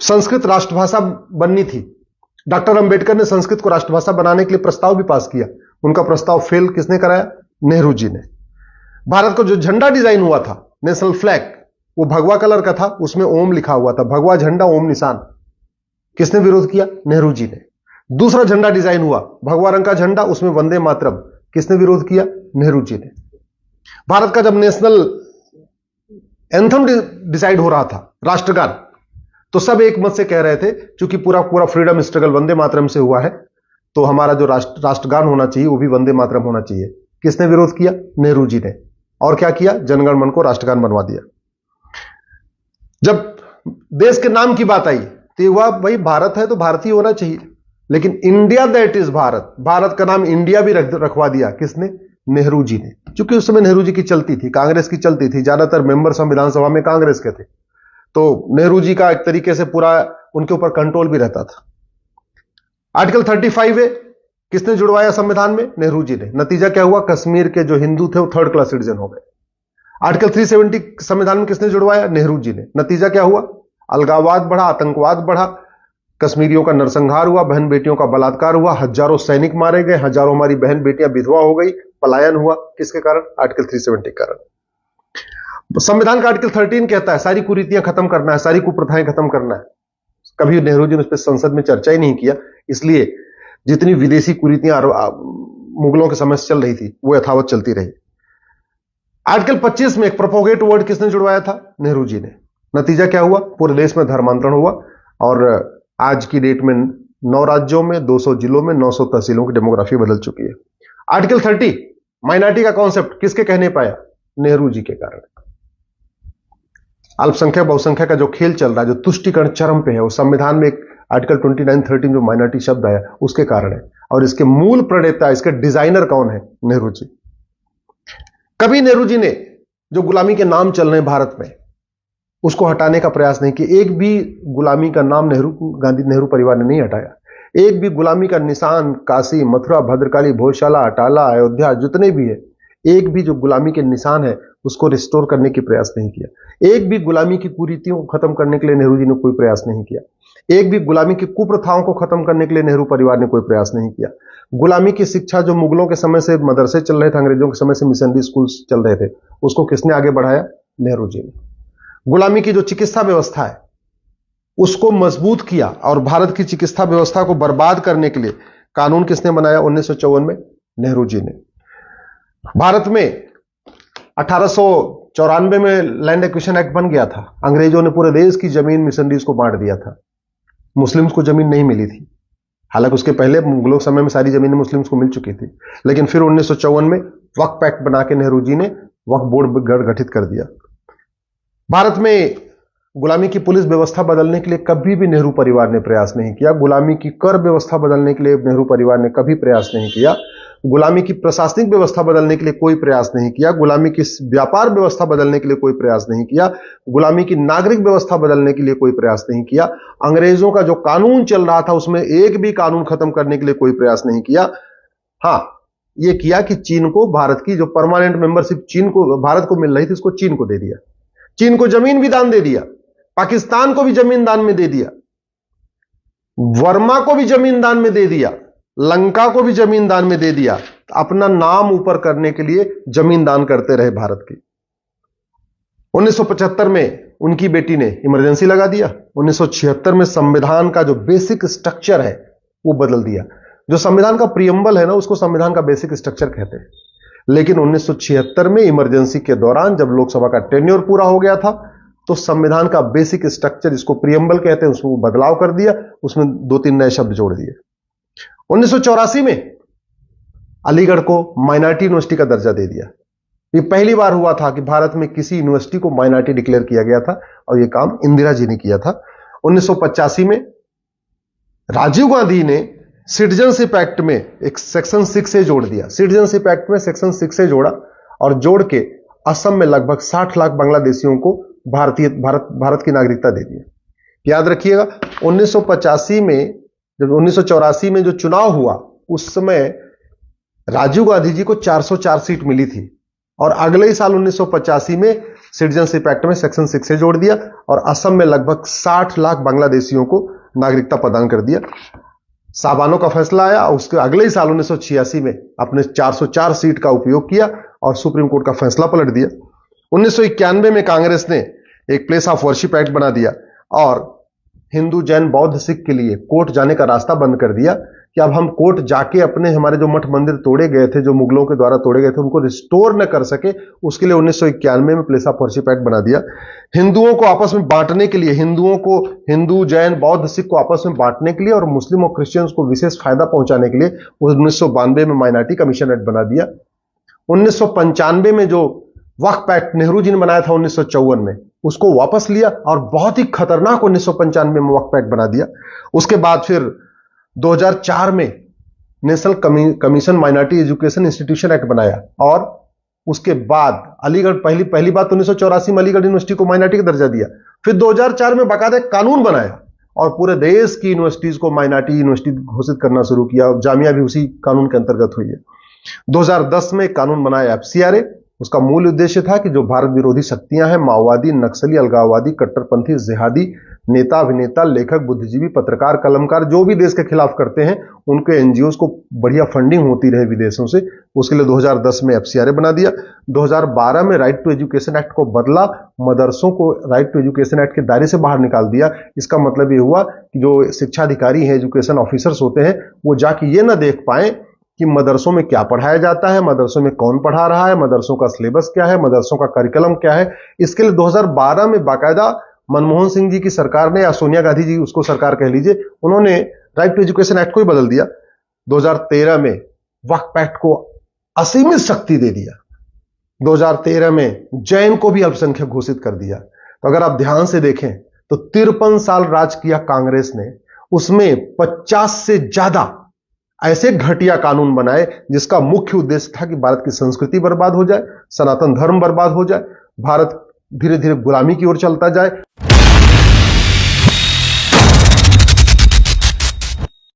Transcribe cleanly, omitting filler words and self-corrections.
संस्कृत राष्ट्रभाषा बननी थी। डॉक्टर अंबेडकर ने संस्कृत को राष्ट्रभाषा बनाने के लिए प्रस्ताव भी पास किया। उनका प्रस्ताव फेल किसने कराया? नेहरू जी ने। भारत का जो झंडा डिजाइन हुआ था, नेशनल फ्लैग, वो भगवा कलर का था, उसमें ओम लिखा हुआ था, भगवा झंडा ओम निशान। किसने विरोध किया? नेहरू जी ने। दूसरा झंडा डिजाइन हुआ, भगवा रंग का झंडा, उसमें वंदे मातरम। किसने विरोध किया? नेहरू जी ने। भारत का जब नेशनल एंथम डिसाइड हो रहा था, राष्ट्रगान, तो सब एक मत से कह रहे थे, क्योंकि पूरा पूरा फ्रीडम स्ट्रगल वंदे मातरम से हुआ है, तो हमारा जो राष्ट्रगान होना चाहिए वो भी वंदे मातरम होना चाहिए। किसने विरोध किया? नेहरू जी ने। और क्या किया? जनगण मन को राष्ट्रगान बनवा दिया। जब देश के नाम की बात आई तो हुआ भाई भारत है तो भारतीय होना चाहिए, लेकिन India that is Bharat, Bharat का नाम इंडिया भी रखवा दिया। किसने? नेहरू जी ने। क्योंकि उस समय नेहरू जी की चलती थी, कांग्रेस की चलती थी, ज्यादातर मेंबर संविधान सभा में कांग्रेस के थे, तो नेहरू जी का एक तरीके से पूरा उनके ऊपर कंट्रोल भी रहता था। आर्टिकल 35 है, किसने जुड़वाया संविधान में? नेहरू जी ने। नतीजा क्या हुआ? कश्मीर के जो हिंदू थे वो थर्ड क्लास सिटीजन हो गए। आर्टिकल 370 संविधान में किसने जुड़वाया? नेहरू जी ने। नतीजा क्या हुआ? अलगाववाद बढ़ा, आतंकवाद बढ़ा, कश्मीरियों का नरसंहार हुआ, बहन बेटियों का बलात्कार हुआ, हजारों सैनिक मारे गए, हजारों हमारी बहन बेटियां विधवा हो गई, पलायन हुआ। किसके कारण? आर्टिकल 370 के कारण। संविधान का आर्टिकल 13 कहता है सारी कुरीतियां खत्म करना है, सारी कुप्रथाएं खत्म करना है। कभी नेहरू जी ने उस पर संसद में चर्चा ही नहीं किया, इसलिए जितनी विदेशी कुरीतियां मुगलों के समय से चल रही थी वो यथावत चलती रही। आर्टिकल 25 में एक प्रोपोगेट वर्ड किसने जुड़वाया था? नेहरू जी ने। नतीजा क्या हुआ? पूरे देश में धर्मांतरण हुआ और आज की डेट में 9 राज्यों में, 200 जिलों में, 900 तहसीलों की डेमोग्राफी बदल चुकी है। आर्टिकल 30 माइनॉरिटी का कॉन्सेप्ट किसके कहने पाया? नेहरू जी के कारण। अल्पसंख्यक बहुसंख्यक का जो खेल चल रहा है, जो तुष्टिकरण चरम पे है, वो संविधान में एक आर्टिकल 29-13 जो माइनॉरिटी शब्द आया उसके कारण है। और इसके मूल प्रणेता, इसके डिजाइनर कौन है? नेहरू जी। कभी नेहरू जी ने जो गुलामी के नाम चल रहे हैं भारत में, उसको हटाने का प्रयास नहीं किया। एक भी गुलामी का नाम नेहरू परिवार ने नहीं हटाया। एक भी गुलामी का निशान काशी, मथुरा, भद्रकाली, भोजशाला, अटाला, अयोध्या, जितने भी है, एक भी जो गुलामी के निशान है उसको रिस्टोर करने की प्रयास नहीं किया। एक भी गुलामी की कुरीतियों को खत्म करने के लिए नेहरू जी ने कोई प्रयास नहीं किया। एक भी गुलामी की कुप्रथाओं को खत्म करने के लिए नेहरू परिवार ने कोई प्रयास नहीं किया। गुलामी की शिक्षा जो मुगलों के समय से मदरसे चल रहे थे, अंग्रेजों के समय से मिशनरी स्कूल चल रहे थे, उसको किसने आगे बढ़ाया? नेहरू जी ने। गुलामी की जो चिकित्सा व्यवस्था है उसको मजबूत किया और भारत की चिकित्सा व्यवस्था को बर्बाद करने के लिए कानून किसने बनाया? 1954 में नेहरू जी ने। भारत में 1894 में लैंड एक्विजिशन एक्ट बन गया था। अंग्रेजों ने पूरे देश की जमीन मिशनरीज को बांट दिया था। मुस्लिम्स को जमीन नहीं मिली थी, हालांकि उसके पहले मुगलों समय में सारी जमीनें मुस्लिम्स को मिल चुकी थी, लेकिन फिर 1954 में वक्फ एक्ट बना के नेहरू जी ने वक्फ बोर्ड गठित कर दिया। भारत में गुलामी की पुलिस व्यवस्था बदलने के लिए कभी भी नेहरू परिवार ने प्रयास नहीं किया। गुलामी की कर व्यवस्था बदलने के लिए नेहरू परिवार ने कभी प्रयास नहीं किया। गुलामी की प्रशासनिक व्यवस्था बदलने के लिए कोई प्रयास नहीं किया। गुलामी की व्यापार व्यवस्था बदलने के लिए कोई प्रयास नहीं किया। गुलामी की नागरिक व्यवस्था बदलने के लिए कोई प्रयास नहीं किया। अंग्रेजों का जो कानून चल रहा था उसमें एक भी कानून खत्म करने के लिए कोई प्रयास नहीं किया। हां, यह किया कि चीन को, भारत की जो परमानेंट मेंबरशिप चीन को, भारत को मिल रही थी, उसको चीन को दे दिया। चीन को जमीन भी दान दे दिया, पाकिस्तान को भी जमीन दान में दे दिया, वर्मा को भी जमीन दान में दे दिया, लंका को भी जमीन दान में दे दिया। अपना नाम ऊपर करने के लिए जमीन दान करते रहे भारत की। 1975 में उनकी बेटी ने इमरजेंसी लगा दिया। 1976 में संविधान का जो बेसिक स्ट्रक्चर है वो बदल दिया। जो संविधान का प्रियम्बल है ना, उसको संविधान का बेसिक स्ट्रक्चर कहते हैं। लेकिन 1976 में इमरजेंसी के दौरान जब लोकसभा का टेन्योर पूरा हो गया था, तो संविधान का बेसिक स्ट्रक्चर, जिसको प्रियम्बल कहते हैं, उसमें बदलाव कर दिया, उसमें 2-3 नए शब्द जोड़ दिए। 1984 में अलीगढ़ को माइनॉरिटी यूनिवर्सिटी का दर्जा दे दिया। ये पहली बार हुआ था कि भारत में किसी यूनिवर्सिटी को माइनॉरिटी डिक्लेयर किया गया था, और यह काम इंदिरा जी ने किया था। 1985 में राजीव गांधी ने सिटीजनशिप एक्ट में एक सेक्शन 6A जोड़ दिया। सिटीजनशिप एक्ट में सेक्शन 6A जोड़ा और जोड़ के असम में लगभग 60 लाख बांग्लादेशियों को भारत की नागरिकता दे दी। याद रखिएगा, 1985 में, जब 1984 में जो चुनाव हुआ, उस समय राजीव गांधी जी को 404 सीट मिली थी, और अगले ही साल 1985 में सिटीजनशिप एक्ट में सेक्शन 6 से जोड़ दिया और असम में लगभग 60 लाख बांग्लादेशियों को नागरिकता प्रदान कर दिया। साबानो का फैसला आया, उसके अगले ही साल 1986 में अपने 404 सीट का उपयोग किया और सुप्रीम कोर्ट का फैसला पलट दिया। 1991 में कांग्रेस ने एक प्लेस ऑफ वर्शिप एक्ट बना दिया और हिंदू, जैन, बौद्ध, सिख के लिए कोर्ट जाने का रास्ता बंद कर दिया कि अब हम कोर्ट जाके अपने हमारे जो मठ मंदिर तोड़े गए थे, जो मुगलों के द्वारा तोड़े गए थे, उनको रिस्टोर न कर सके, उसके लिए 1991 में प्लेस ऑफ वर्शिप एक्ट बना दिया। हिंदुओं को आपस में बांटने के लिए, हिंदुओं को, हिंदू, जैन, बौद्ध, सिख को आपस में बांटने के लिए और मुस्लिम और क्रिश्चियंस को विशेष फायदा पहुंचाने के लिए 1992 में माइनॉरिटी कमीशन एक्ट बना दिया। 1995 में जो वक्फ एक्ट नेहरू जी ने बनाया था 1954 में, उसको वापस लिया और बहुत ही खतरनाक 1995 में वक्फ एक्ट बना दिया। उसके बाद फिर 2004 में national commission minority education institution act बनाया और उसके बाद अलीगढ़, पहली बात 1984 में अलीगढ़ यूनिवर्सिटी को माइनॉरिटी का दर्जा दिया। फिर 2004 में बाकायदा कानून बनाया और पूरे देश की यूनिवर्सिटीज को माइनॉरिटी यूनिवर्सिटी घोषित करना शुरू किया और जामिया भी उसी कानून के अंतर्गत हुई है। 2010 में कानून बनाया FCRA। उसका मूल उद्देश्य था कि जो भारत विरोधी शक्तियां हैं, माओवादी, नक्सली, अलगाववादी, कट्टरपंथी, जिहादी नेता, अभिनेता, लेखक, बुद्धिजीवी, पत्रकार, कलमकार, जो भी देश के खिलाफ करते हैं, उनके एनजीओज को बढ़िया फंडिंग होती रहे विदेशों से, उसके लिए 2010 में FCRA बना दिया। 2012 में राइट टू एजुकेशन एक्ट को बदला, मदरसों को राइट टू एजुकेशन एक्ट के दायरे से बाहर निकाल दिया। इसका मतलब ये हुआ कि जो शिक्षा अधिकारी हैं, एजुकेशन ऑफिसर्स होते हैं, वो जाके ये ना देख पाए कि मदरसों में क्या पढ़ाया जाता है, मदरसों में कौन पढ़ा रहा है, मदरसों का सिलेबस क्या है, मदरसों का करिकुलम क्या है। इसके लिए 2012 में बाकायदा मनमोहन सिंह जी की सरकार ने, या सोनिया गांधी जी उसको सरकार कह लीजिए, उन्होंने राइट टू एजुकेशन एक्ट को ही बदल दिया। 2013 में वक्फ एक्ट को असीमित शक्ति दे दिया। 2013 में जैन को भी अल्पसंख्यक घोषित कर दिया। तो अगर आप ध्यान से देखें तो 53 साल राज किया कांग्रेस ने, उसमें 50 से ज्यादा ऐसे घटिया कानून बनाए जिसका मुख्य उद्देश्य था कि भारत की संस्कृति बर्बाद हो जाए, सनातन धर्म बर्बाद हो जाए, भारत धीरे धीरे गुलामी की ओर चलता जाए।